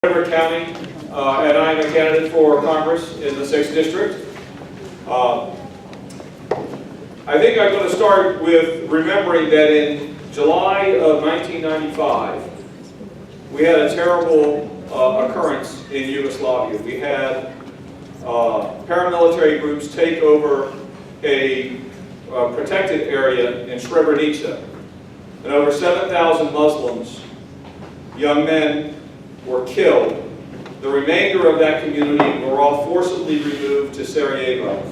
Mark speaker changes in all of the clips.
Speaker 1: Montgomery County, and I'm a candidate for Congress in the 6th District. I think I'm going to start with remembering that in July of 1995, we had a terrible occurrence in Yugoslavia. We had paramilitary groups take over a protected area in Srebrenica, and over 7,000 Muslims, young men, were killed. The remainder of that community were all forcibly removed to Sarajevo.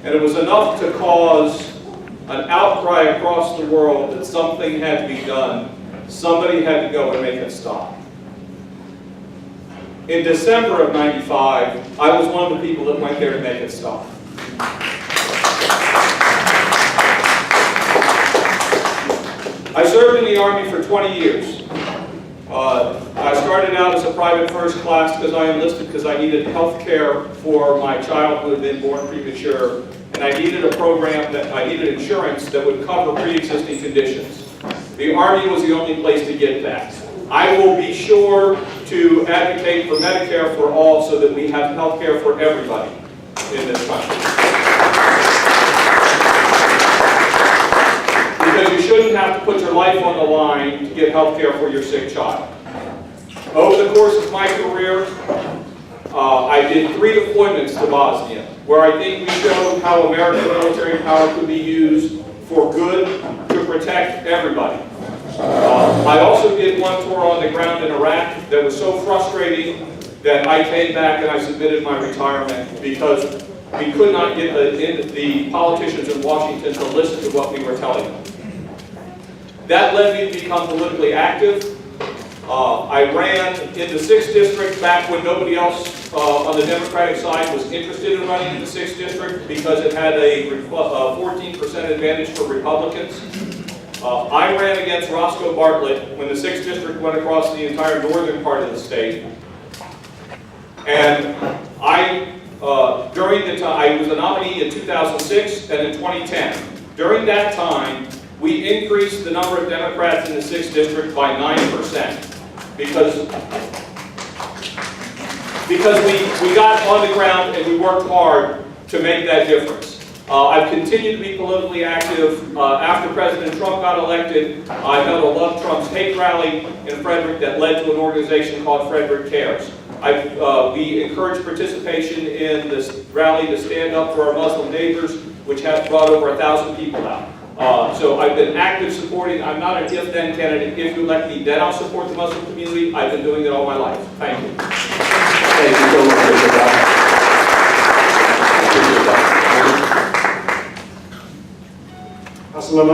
Speaker 1: And it was enough to cause an outcry across the world that something had to be done. Somebody had to go and make it stop. In December of '95, I was one of the people that went there to make it stop. I served in the Army for 20 years. I started out as a private first class because I enlisted because I needed health care for my child who had been born premature, and I needed a program that I needed insurance that would cover pre-existing conditions. The Army was the only place to get that. I will be sure to advocate for Medicare for all so that we have health care for everybody in this country. Because you shouldn't have to put your life on the line to get health care for your sick child. Over the course of my career, I did 3 deployments to Bosnia, where I think we showed how American military power could be used for good to protect everybody. I also did 1 tour on the ground in Iraq that was so frustrating that I came back and I submitted my retirement because we could not get the politicians in Washington to listen to what we were telling them. That led me to become politically active. I ran in the 6th District back when nobody else on the Democratic side was interested in running in the 6th District because it had a 14% advantage for Republicans. I ran against Roscoe Bartlett when the 6th District went across the entire northern part of the state. And during the time, I was a nominee in 2006 and in 2010. During that time, we increased the number of Democrats in the 6th District by 9% because we got on the ground and we worked hard to make that difference. I've continued to be politically active. After President Trump got elected, I held a Love Trump's Hate rally in Frederick that led to an organization called Frederick Cares. We encouraged participation in this rally to stand up for our Muslim neighbors, which has brought over 1,000 people out. So I've been active supporting. I'm not an if-then candidate. If you elect me, then I'll support the Muslim community. I've been doing it all my life. Thank you.
Speaker 2: Thank you so much, Mr. Brown.
Speaker 3: Assalamu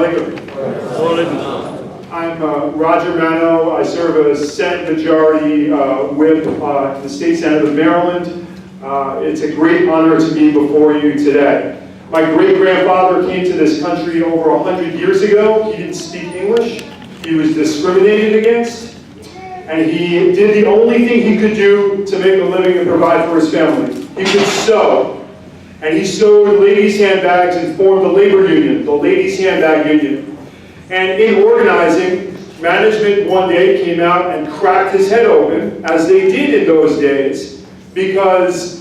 Speaker 3: alaikum. I'm Roger Mano. I serve as Senate Majority Whip in the State Senate of Maryland. It's a great honor to be before you today. My great-grandfather came to this country over 100 years ago. He didn't speak English. He was discriminated against. And he did the only thing he could do to make a living and provide for his family. He could sew. And he sewed ladies' handbags and formed the labor union, the Ladies' Handbag Union. And in organizing, management one day came out and cracked his head open, as they did in those days, because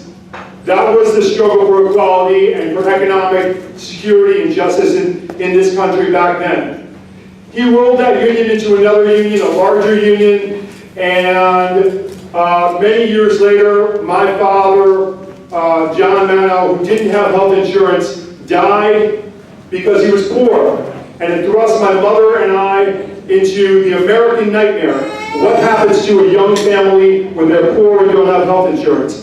Speaker 3: that was the struggle for equality and for economic security and justice in this country back then. He rolled that union into another union, a larger union, and many years later, my father, John Mano, who didn't have health insurance, died because he was poor. And it thrust my mother and I into the American nightmare. What happens to a young family when they're poor and don't have health insurance?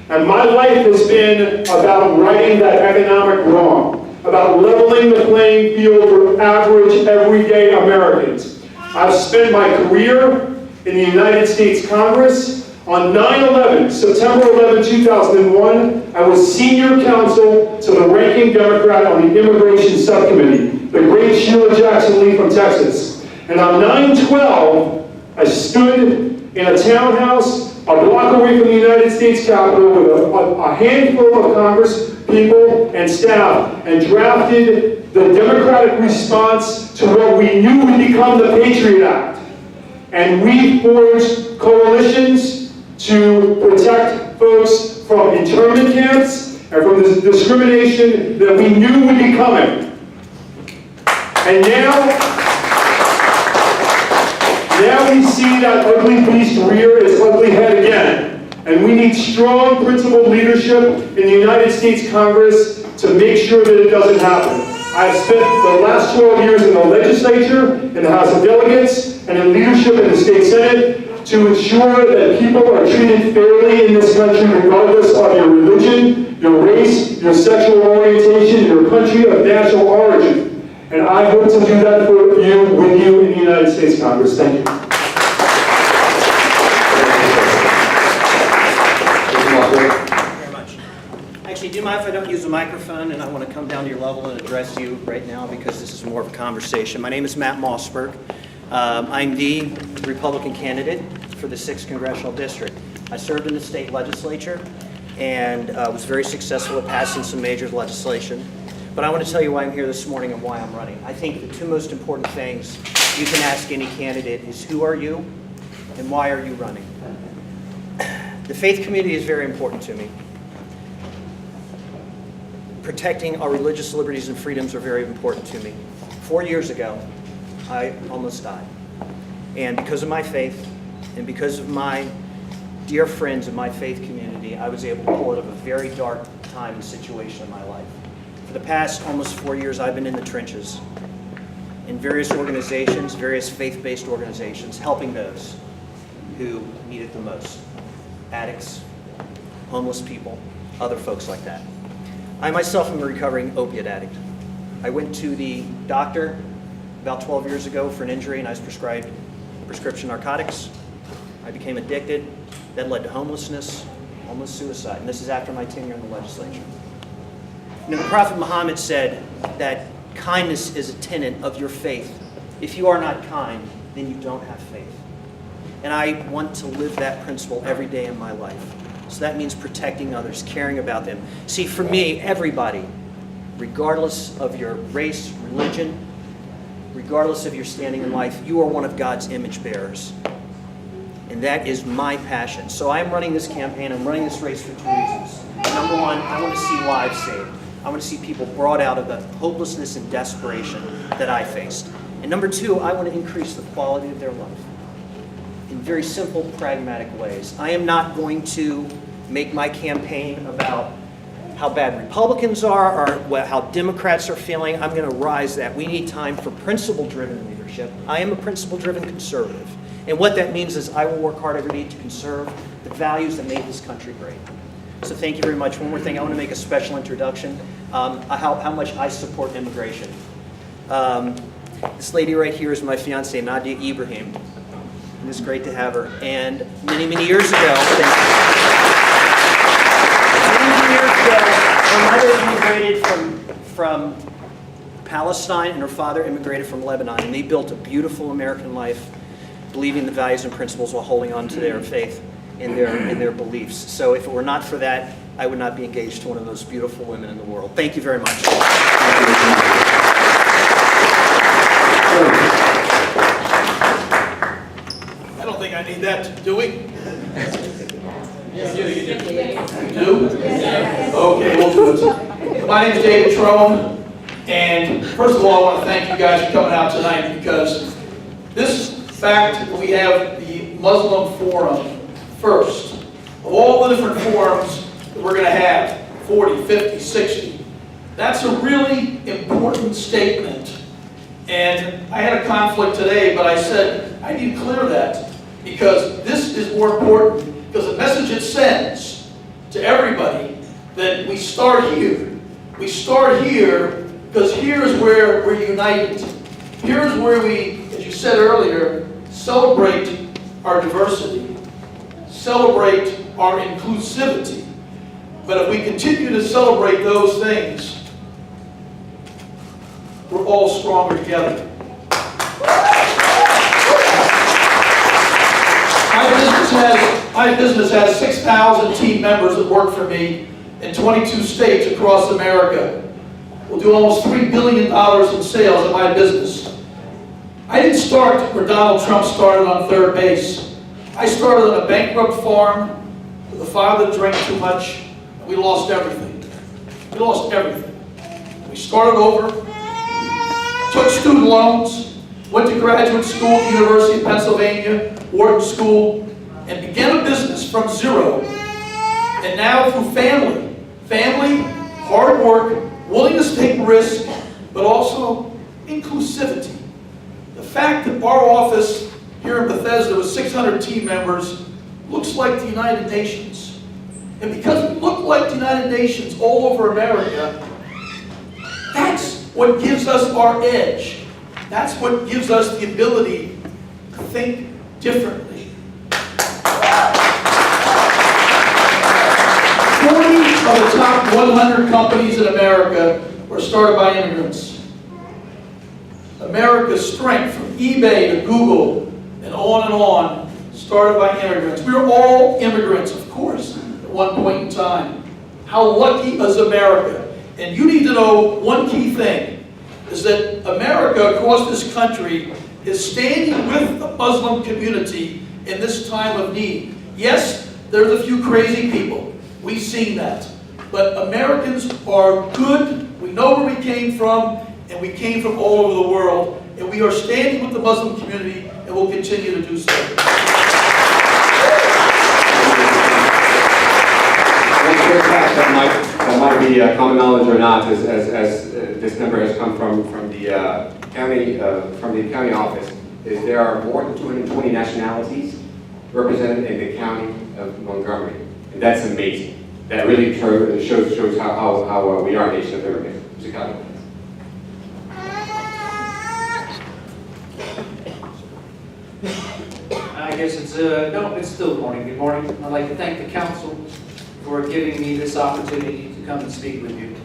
Speaker 3: And my life has been about righting that economic wrong, about leveling the playing field for average, everyday Americans. I've spent my career in the United States Congress. On 9/11, September 11, 2001, I was senior counsel to the ranking Democrat on the Immigration Subcommittee, the great Sheila Jackson Lee from Texas. And on 9/12, I stood in a townhouse a block away from the United States Capitol with a handful of Congress people and staff and drafted the Democratic response to what we knew would become the Patriot Act. And we forged coalitions to protect folks from internment camps and from the discrimination that we knew would be coming. And now we see that ugly beast rear its ugly head again. And we need strong, principled leadership in the United States Congress to make sure that it doesn't happen. I've spent the last 12 years in the legislature, in the House of Delegates, and in leadership in the state Senate to ensure that people are treated fairly in this country regardless of your religion, your race, your sexual orientation, your country of national origin. And I hope to do that for you, with you in the United States Congress. Thank you.
Speaker 4: Actually, do you mind if I don't use a microphone, and I want to come down to your level and address you right now because this is more of a conversation. My name is Matt Mossberg. I'm the Republican candidate for the 6th Congressional District. I served in the state legislature and was very successful at passing some major legislation. But I want to tell you why I'm here this morning and why I'm running. I think the two most important things you can ask any candidate is who are you and why are you running? The faith community is very important to me. Protecting our religious liberties and freedoms are very important to me. 4 years ago, I almost died. And because of my faith and because of my dear friends in my faith community, I was able to pull out of a very dark time and situation in my life. For the past almost 4 years, I've been in the trenches in various organizations, various faith-based organizations, helping those who need it the most. Addicts, homeless people, other folks like that. I myself am a recovering opiate addict. I went to the doctor about 12 years ago for an injury and I was prescribed prescription narcotics. I became addicted. That led to homelessness, almost suicide. And this is after my tenure in the legislature. You know, the Prophet Muhammad said that kindness is a tenet of your faith. If you are not kind, then you don't have faith. And I want to live that principle every day in my life. So that means protecting others, caring about them. See, for me, everybody, regardless of your race, religion, regardless of your standing in life, you are one of God's image bearers. And that is my passion. So I'm running this campaign, I'm running this race for two reasons. Number one, I want to see lives saved. I want to see people brought out of the hopelessness and desperation that I faced. And number two, I want to increase the quality of their life in very simple, pragmatic ways. I am not going to make my campaign about how bad Republicans are or how Democrats are feeling. I'm going to rise that. We need time for principle-driven leadership. I am a principle-driven conservative. And what that means is I will work hard every day to conserve the values that made this country great. So thank you very much. One more thing, I want to make a special introduction, how much I support immigration. This lady right here is my fiancée, Nadia Ibrahim. And it's great to have her. And many years ago, her mother immigrated from Palestine and her father immigrated from Lebanon. And they built a beautiful American life, believing the values and principles while holding on to their faith and their beliefs. So if it were not for that, I would not be engaged to one of those beautiful women in the world. Thank you very much.
Speaker 5: I don't think I need that, do we? Do? Okay, we'll do it. My name is David Trone, and first of all, I want to thank you guys for coming out tonight because this fact that we have the Muslim Forum first, of all the different forums that we're going to have, 40, 50, 60, that's a really important statement. And I had a conflict today, but I said, I need to clear that because this is more important because the message it sends to everybody that we start here. We start here because here's where we're united. Here's where we, as you said earlier, celebrate our diversity, celebrate our inclusivity. But if we continue to celebrate those things, we're all stronger together. My business has 6,000 team members that work for me in 22 states across America. We'll do almost $3 billion in sales in my business. I didn't start where Donald Trump started on third base. I started on a bankrupt farm with a father that drank too much, and we lost everything. We lost everything. We started over, took student loans, went to graduate school at the University of Pennsylvania, Wharton School, and began a business from zero. And now through family, hard work, willingness to take risk, but also inclusivity. The fact that our office here in Bethesda with 600 team members looks like the United Nations. And because we look like the United Nations all over America, that's what gives us our edge. That's what gives us the ability to think differently. 40 of the top 100 companies in America were started by immigrants. America's strength, from eBay to Google and on, started by immigrants. We are all immigrants, of course, at one point in time. How lucky is America? And you need to know one key thing, is that America across this country is standing with the Muslim community in this time of need. Yes, there's a few crazy people. We've seen that. But Americans are good. We know where we came from, and we came from all over the world. And we are standing with the Muslim community, and will continue to do so.
Speaker 2: That might be common knowledge or not, as this number has come from the county office, is there are more than 220 nationalities represented in the county of Montgomery, and that's amazing. That really shows how we are a nation of immigrants. Mr. Cotton.
Speaker 6: I guess it's still morning. Good morning. I'd like to thank the council for giving me this opportunity to come and speak with you.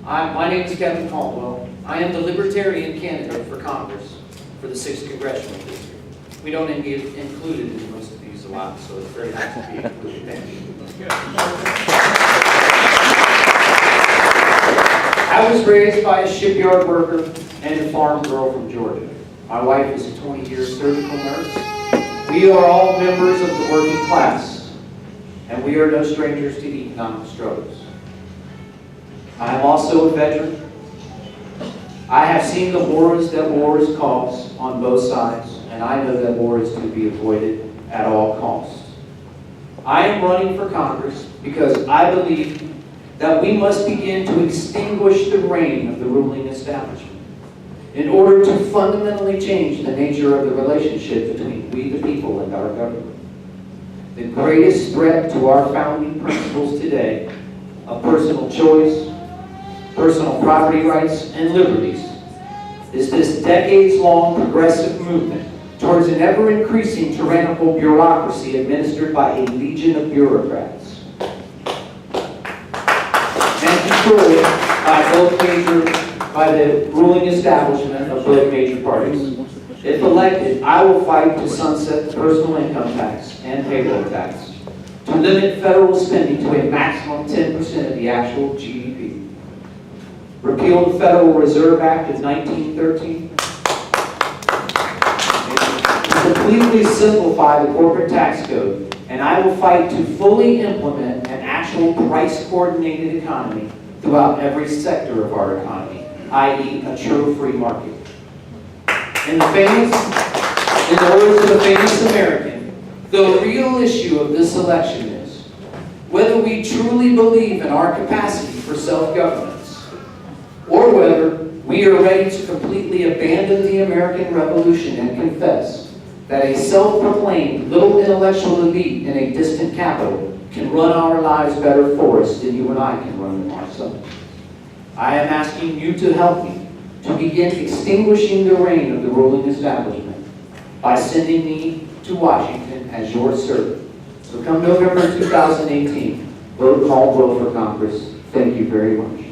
Speaker 6: My name is Kevin Caldwell. I am the Libertarian candidate for Congress for the 6th Congressional District. We don't get included in most of these a lot, so it's very nice to be included. Thank you. I was raised by a shipyard worker and a farm girl from Georgia. My wife is a 20-year surgical nurse. We are all members of the working class, and we are no strangers to economic struggles. I am also a veteran. I have seen the horrors that wars cause on both sides, and I know that war is to be avoided at all costs. I am running for Congress because I believe that we must begin to extinguish the reign of the ruling establishment in order to fundamentally change the nature of the relationship between we the people and our government. The greatest threat to our founding principles today of personal choice, personal property rights, and liberties is this decades-long progressive movement towards an ever-increasing tyrannical bureaucracy administered by a legion of bureaucrats and controlled by the ruling establishment of both major parties. If elected, I will fight to sunset the personal income tax and payroll tax, to limit federal spending to a maximum 10% of the actual GDP, repeal the Federal Reserve Act of 1913, completely simplify the corporate tax code, and I will fight to fully implement an actual price-coordinated economy throughout every sector of our economy, i.e. a true free market. In the words of a famous American, the real issue of this election is whether we truly believe in our capacity for self-governance, or whether we are ready to completely abandon the American Revolution and confess that a self-proclaimed little intellectual elite in a distant capital can run our lives better for us than you and I can run them ourselves. I am asking you to help me to begin extinguishing the reign of the ruling establishment by sending me to Washington as your servant. So come November 2018, vote Caldwell for Congress. Thank you very much.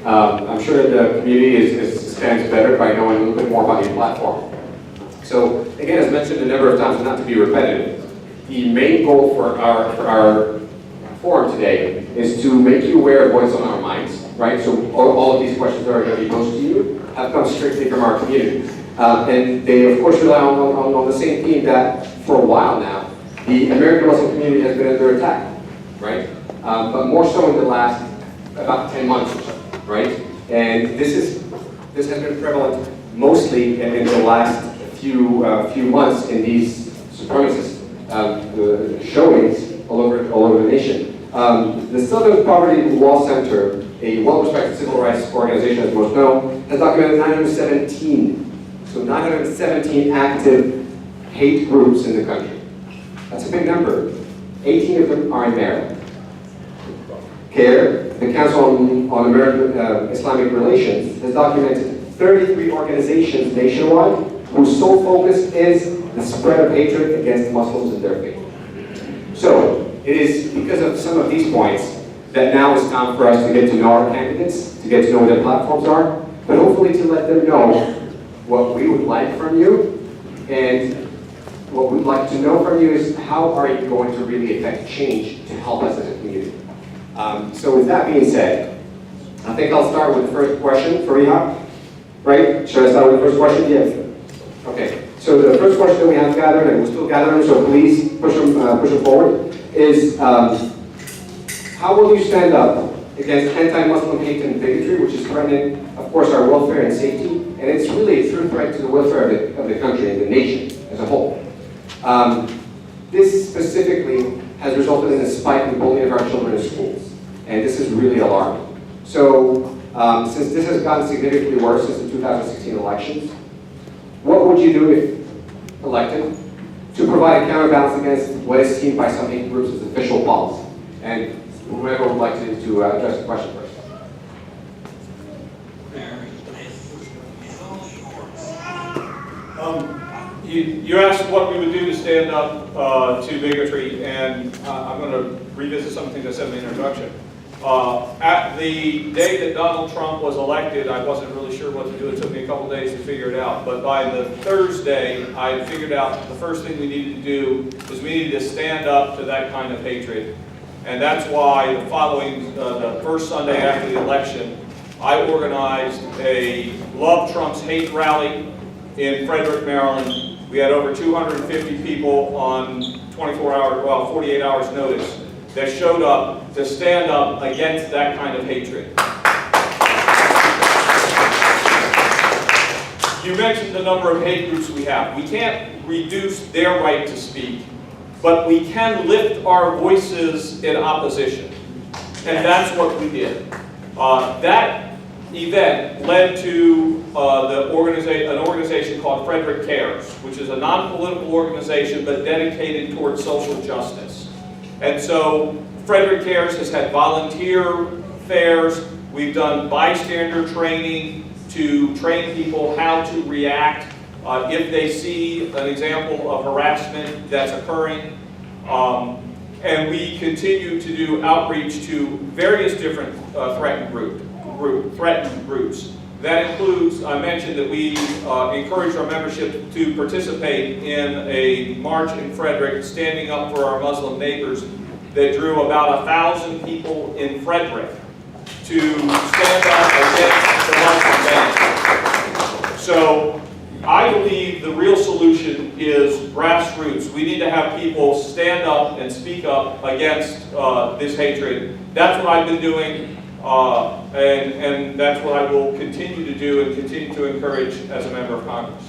Speaker 2: I'm sure the community stands better by knowing a little bit more about your platform. So, again, as mentioned a number of times, not to be repetitive, the main goal for our forum today is to make you aware of what's on our minds, right? So all of these questions are going to be posed to you, have come strictly from our community. And they, of course, rely on the same theme that for a while now, the American Muslim community has been under attack, right? But more so in the last about 10 months or so, right? And this has been prevalent mostly in the last few months in these supremacist showings all over the nation. The Southern Poverty Law Center, a well-respected civil rights organization, as most know, has documented 917 active hate groups in the country. That's a big number. 18 of them are in Maryland. CARE, the Council on American Islamic Relations, has documented 33 organizations nationwide whose sole focus is the spread of hatred against Muslims and their faith. So, it is because of some of these points that now is time for us to get to know our candidates, to get to know what their platforms are, but hopefully to let them know what we would like from you, and what we'd like to know from you is how are you going to really affect change to help us as a community. So with that being said, I think I'll start with the first question for Ihab, right? Should I start with the first question? Yes. Okay, so the first question that we have gathered, and we're still gathering, so please push them forward, is how will you stand up against anti-Muslim hate and bigotry, which is threatening, of course, our welfare and safety, and it's really a true threat to the welfare of the country and the nation as a whole. This specifically has resulted in a spike in bullying of our children in schools, and this is really alarming. So, since this has gotten significantly worse since the 2016 elections, what would you do if elected to provide a counterbalance against what is seen by some hate groups as official policy? And whoever would like to address the question first.
Speaker 1: You asked what we would do to stand up to bigotry, and I'm going to revisit some things I said in the introduction. At the day that Donald Trump was elected, I wasn't really sure what to do. It took me a couple days to figure it out. But by the Thursday, I figured out the first thing we needed to do was we needed to stand up to that kind of hatred. And that's why the following, the first Sunday after the election, I organized a Love Trump's Hate rally in Frederick, Maryland. We had over 250 people on 48 hours notice that showed up to stand up against that kind of hatred. You mentioned the number of hate groups we have. We can't reduce their right to speak, but we can lift our voices in opposition. And that's what we did. That event led to an organization called Frederick Cares, which is a non-political organization but dedicated towards social justice. And so Frederick Cares has had volunteer fairs. We've done bystander training to train people how to react if they see an example of harassment that's occurring. And we continue to do outreach to various different threatened groups. That includes, I mentioned that we encourage our membership to participate in a march in Frederick, standing up for our Muslim neighbors, that drew about 1,000 people in Frederick to stand up against the Muslim ban. So I believe the real solution is grassroots. We need to have people stand up and speak up against this hatred. That's what I've been doing, and that's what I will continue to do and continue to encourage as a member of Congress.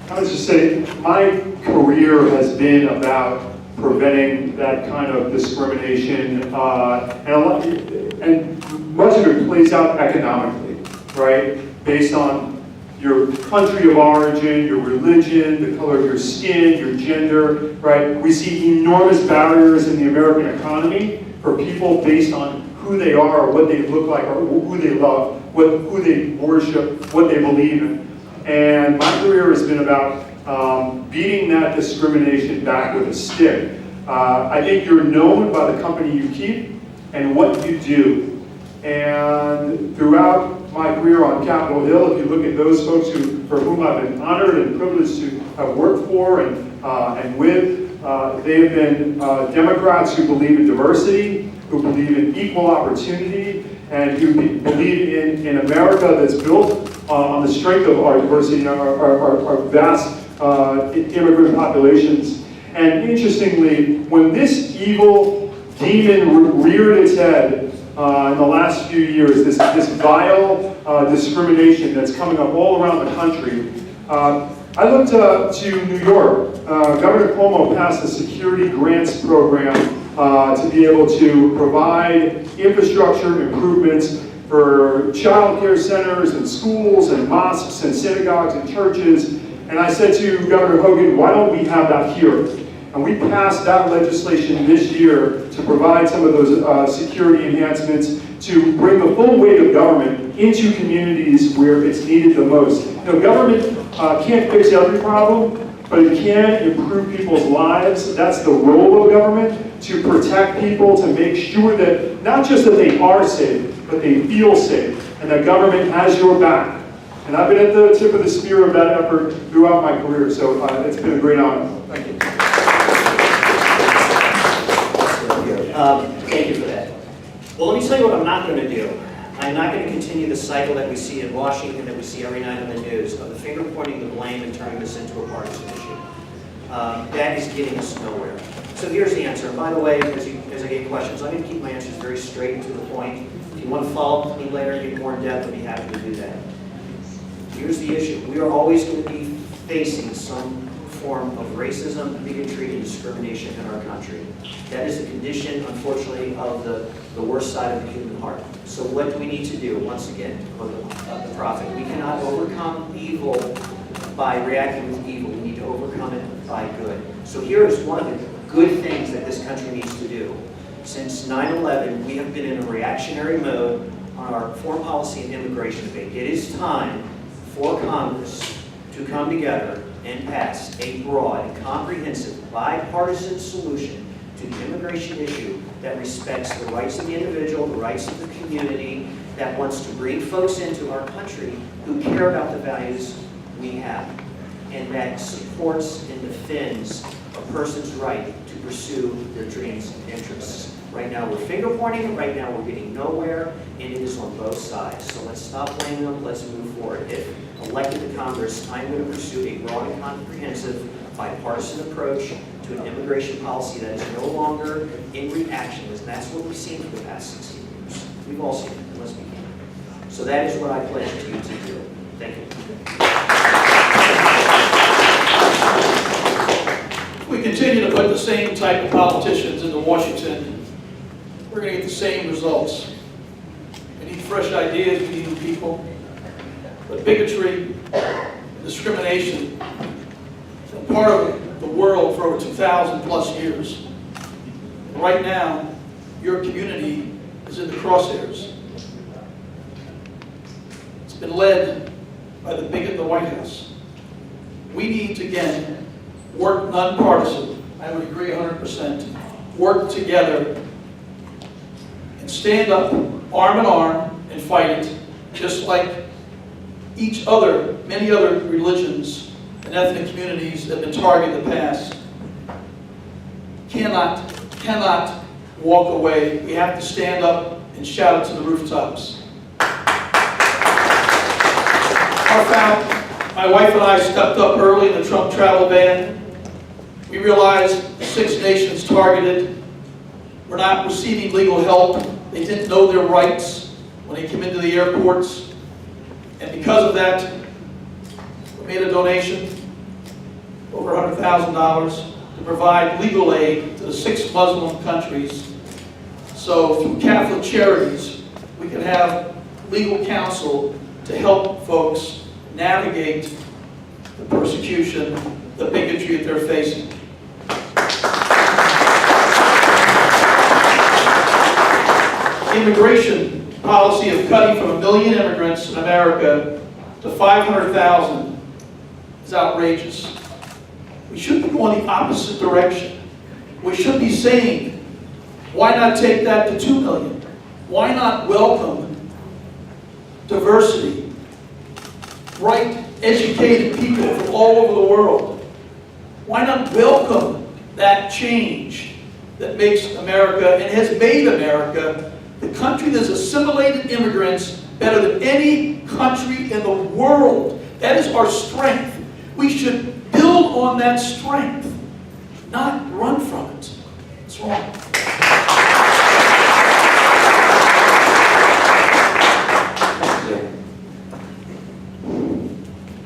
Speaker 3: I was just saying, my career has been about preventing that kind of discrimination, and much of it plays out economically, right? Based on your country of origin, your religion, the color of your skin, your gender, right? We see enormous barriers in the American economy for people based on who they are, or what they look like, or who they love, who they worship, what they believe in. And my career has been about beating that discrimination back with a stick. I think you're known by the company you keep and what you do. And throughout my career on Capitol Hill, if you look at those folks for whom I've been honored and privileged to have worked for and with, they have been Democrats who believe in diversity, who believe in equal opportunity, and who believe in America that's built on the strength of our diversity and our vast immigrant populations. And interestingly, when this evil demon reared its head in the last few years, this vile discrimination that's coming up all around the country, I looked to New York. Governor Cuomo passed a security grants program to be able to provide infrastructure improvements for child care centers and schools and mosques and synagogues and churches. And I said to Governor Hogan, why don't we have that here? And we passed that legislation this year to provide some of those security enhancements to bring the full weight of government into communities where it's needed the most. You know, government can't fix every problem, but it can improve people's lives. That's the role of government, to protect people, to make sure that not just that they are safe, but they feel safe, and that government has your back. And I've been at the tip of the spear of that effort throughout my career, so it's been a great honor. Thank you.
Speaker 4: Thank you for that. Well, let me tell you what I'm not going to do. I'm not going to continue the cycle that we see in Washington, that we see every night on the news, of the finger pointing, the blame, and turning this into a partisan issue. That is getting us nowhere. So here's the answer. And by the way, as I get questions, I'm going to keep my answers very straight and to the point. If you want to follow up with me later and get more in depth, I'll be happy to do that. Here's the issue. We are always going to be facing some form of racism, bigotry, and discrimination in our country. That is a condition, unfortunately, of the worst side of the human heart. So what do we need to do? Once again, to quote the prophet, we cannot overcome evil by reacting with evil. We need to overcome it by good. So here is one of the good things that this country needs to do. Since 9/11, we have been in a reactionary mode on our foreign policy and immigration debate. It is time for Congress to come together and pass a broad, comprehensive, bipartisan solution to the immigration issue that respects the rights of the individual, the rights of the community, that wants to bring folks into our country who care about the values we have, and that supports and defends a person's right to pursue their dreams and interests. Right now we're finger pointing, right now we're getting nowhere, and it is on both sides. So let's stop blaming them, let's move forward. If elected to Congress, I'm going to pursue a broad and comprehensive bipartisan approach to an immigration policy that is no longer in reaction, and that's what we've seen for the past 16 years. We've all seen it, unless we can. So that is what I pledge to you to do. Thank you.
Speaker 5: If we continue to put the same type of politicians into Washington, we're going to get the same results. We need fresh ideas, we need new people. But bigotry, discrimination, has been part of the world for over 2,000 plus years. And right now, your community is in the crosshairs. It's been led by the bigot in the White House. We need to, again, work nonpartisan. I would agree 100%. Work together and stand up arm in arm and fight it, just like many other religions and ethnic communities that have been targeted in the past. Cannot walk away. We have to stand up and shout it to the rooftops. My wife and I stepped up early in the Trump travel ban. We realized 6 nations targeted were not receiving legal help. They didn't know their rights when they came into the airports. And because of that, we made a donation, over $100,000, to provide legal aid to the 6 Muslim countries. So through Catholic Charities, we can have legal counsel to help folks navigate the persecution, the bigotry that they're facing. Immigration policy of cutting from 1 million immigrants in America to 500,000 is outrageous. We should be going the opposite direction. We should be saying, why not take that to 2 million? Why not welcome diversity, bright, educated people from all over the world? Why not welcome that change that makes America and has made America the country that has assimilated immigrants better than any country in the world. That is our strength. We should build on that strength, not run from it. It's wrong.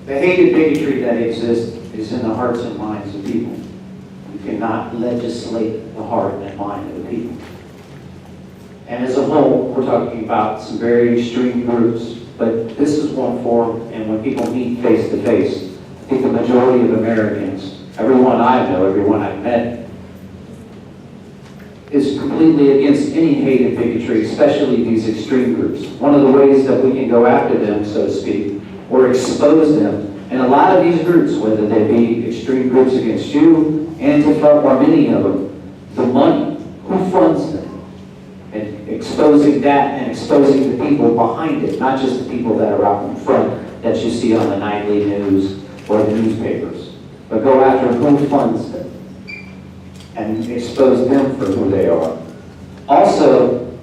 Speaker 6: The hate and bigotry that exists is in the hearts and minds of people. You cannot legislate the heart and mind of the people. And as a whole, we're talking about some very extreme groups, but this is one form, and when people meet face to face, I think the majority of Americans, everyone I know, everyone I've met, is completely against any hate and bigotry, especially these extreme groups. One of the ways that we can go after them, so to speak, or expose them, and a lot of these groups, whether they be extreme groups against you, Antifa, or many of them, the money, who funds them? And exposing that and exposing the people behind it, not just the people that are out in front that you see on the nightly news or the newspapers, but go after who funds them and expose them for who they are. Also,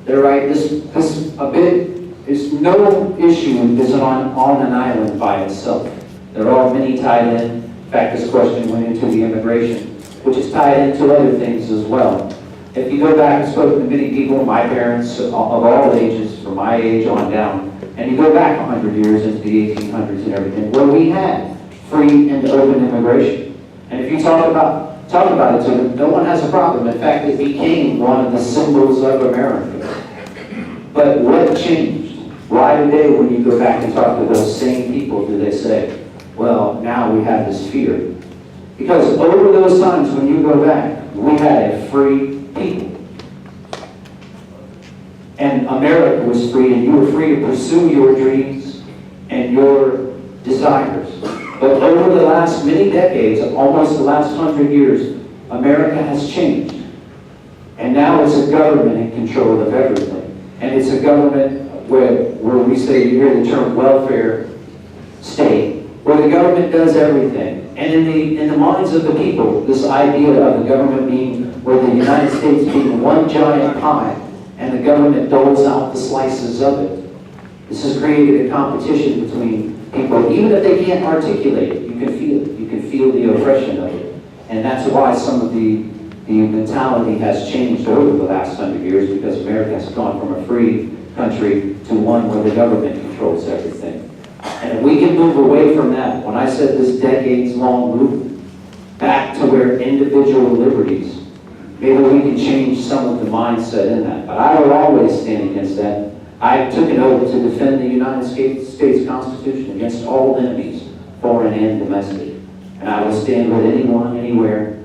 Speaker 6: they're right, this a bit is no issue is on an island by itself. They're all many tied in. In fact, this question went into the immigration, which is tied into other things as well. If you go back and spoke to many people, my parents of all ages, from my age on down, and you go back 100 years into the 1800s and everything, where we had free and open immigration. And if you talk about it to them, no one has a problem. In fact, it became one of the symbols of America. But what changed? Why today, when you go back and talk to those same people, do they say, well, now we have this fear? Because over those times when you go back, we had a free people. And America was free, and you were free to pursue your dreams and your desires. But over the last many decades, almost the last 100 years, America has changed. And now it's a government in control of everything. And it's a government where we say, you hear the term welfare state, where the government does everything. And in the minds of the people, this idea of the government being, or the United States being one giant pie, and the government doles out the slices of it. This has created a competition between people, even if they can't articulate it, you can feel it. You can feel the oppression of it. And that's why some of the mentality has changed over the last 100 years, because America has gone from a free country to one where the government controls everything. And if we can move away from that, when I said this decades-long movement, back to where individual liberties, maybe we can change some of the mindset in that. But I will always stand against that. I took an oath to defend the United States Constitution against all enemies, foreign and domestic. And I will stand with anyone, anywhere,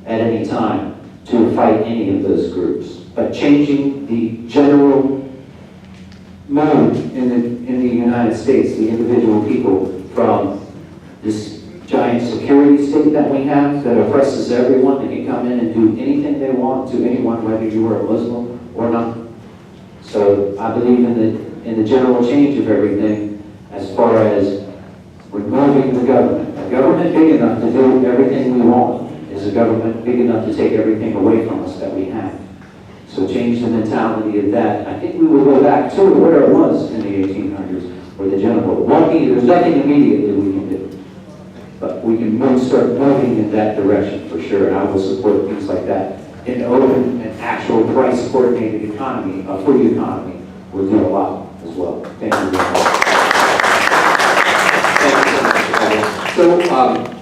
Speaker 6: at any time, to fight any of those groups. But changing the general mood in the United States, the individual people, from this giant security state that we have that oppresses everyone, they can come in and do anything they want to anyone, whether you are a Muslim or not. So I believe in the general change of everything, as far as removing the government. A government big enough to do everything we want is a government big enough to take everything away from us that we have. So change the mentality of that. I think we will go back to where it was in the 1800s, where the general, there's nothing immediately we can do. But we can start moving in that direction for sure, and I will support things like that. An open and actual price-coordinated economy, a free economy, will do a lot as well. Thank you very much.
Speaker 2: Thank you so much. So,